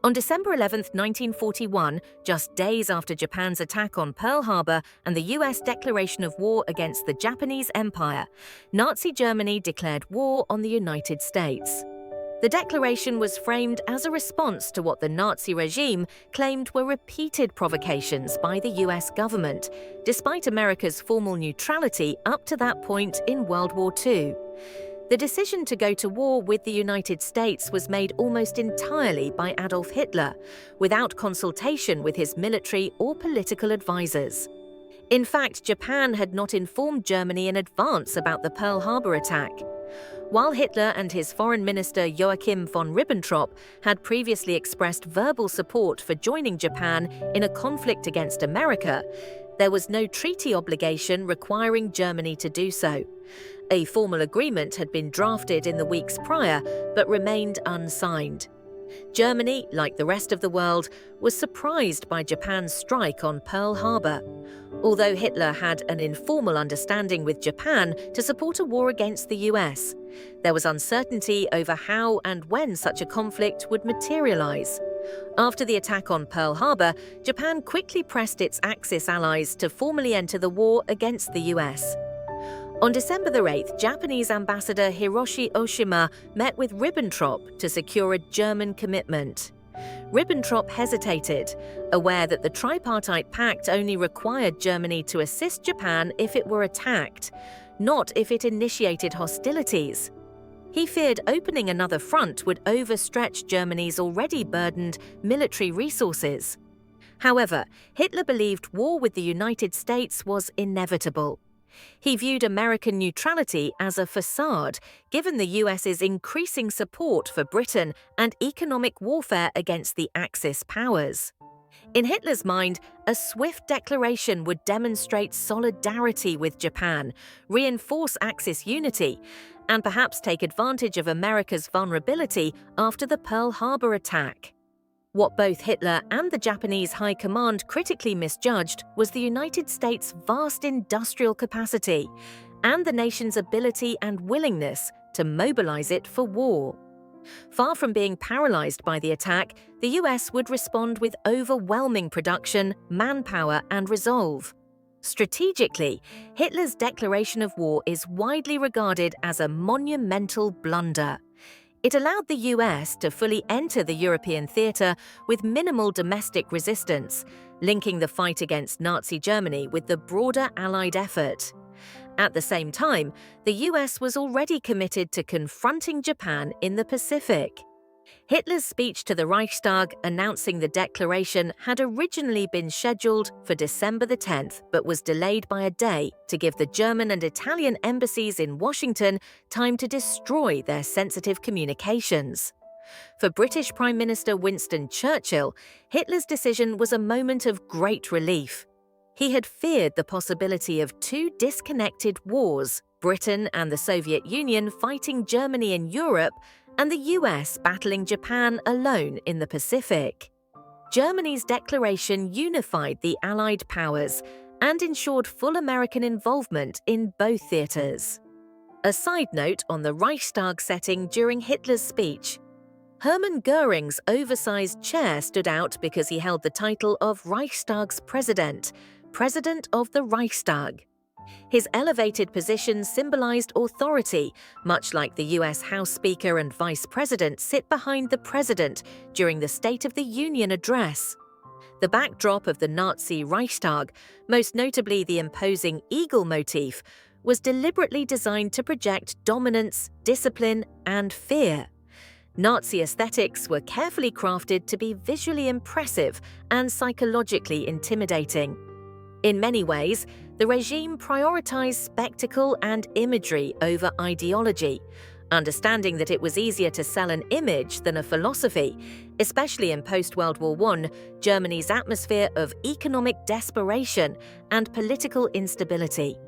On December 11, 1941, just days after Japan's attack on Pearl Harbor and the US declaration of war against the Japanese Empire, Nazi Germany declared war on the United States. The declaration was framed as a response to what the Nazi regime claimed were repeated provocations by the US government, despite America's formal neutrality up to that point in World War II. The decision to go to war with the United States was made almost entirely by Adolf Hitler, without consultation with his military or political advisors. In fact, Japan had not informed Germany in advance about the Pearl Harbor attack. While Hitler and his foreign minister Joachim von Ribbentrop had previously expressed verbal support for joining Japan in a conflict against America, there was no treaty obligation requiring Germany to do so. A formal agreement had been drafted in the weeks prior, but remained unsigned. Germany, like the rest of the world, was surprised by Japan's strike on Pearl Harbor. Although Hitler had an informal understanding with Japan to support a war against the US, there was uncertainty over how and when such a conflict would materialize. After the attack on Pearl Harbor, Japan quickly pressed its Axis allies to formally enter the war against the US. On December 8th, Japanese ambassador Hiroshi Oshima met with Ribbentrop to secure a German commitment. Ribbentrop hesitated, aware that the tripartite pact only required Germany to assist Japan if it were attacked, not if it initiated hostilities. He feared opening another front would overstretch Germany's already burdened military resources. However, Hitler believed war with the United States was inevitable. He viewed American neutrality as a facade, given the US's increasing support for Britain and economic warfare against the Axis powers. In Hitler's mind, a swift declaration would demonstrate solidarity with Japan, reinforce Axis unity, and perhaps take advantage of America's vulnerability after the Pearl Harbor attack. What both Hitler and the Japanese High Command critically misjudged was the United States' vast industrial capacity and the nation's ability and willingness to mobilize it for war. Far from being paralyzed by the attack, the US would respond with overwhelming production, manpower, and resolve. Strategically, Hitler's declaration of war is widely regarded as a monumental blunder. It allowed the US to fully enter the European theater with minimal domestic resistance, linking the fight against Nazi Germany with the broader Allied effort. At the same time, the US was already committed to confronting Japan in the Pacific. Hitler's speech to the Reichstag announcing the declaration had originally been scheduled for December 10th, but was delayed by a day to give the German and Italian embassies in Washington time to destroy their sensitive communications. For British Prime Minister Winston Churchill, Hitler's decision was a moment of great relief. He had feared the possibility of two disconnected wars, Britain and the Soviet Union fighting Germany in Europe, and the US battling Japan alone in the Pacific. Germany's declaration unified the Allied powers and ensured full American involvement in both theaters. A side note on the Reichstag setting during Hitler's speech. Hermann Göring's oversized chair stood out because he held the title of Reichstag's President of the Reichstag. His elevated position symbolized authority, much like the US House Speaker and Vice President sit behind the President during the State of the Union address. The backdrop of the Nazi Reichstag, most notably the imposing eagle motif, was deliberately designed to project dominance, discipline, and fear. Nazi aesthetics were carefully crafted to be visually impressive and psychologically intimidating. In many ways, the regime prioritized spectacle and imagery over ideology, understanding that it was easier to sell an image than a philosophy, especially in post-World War I, Germany's atmosphere of economic desperation and political instability.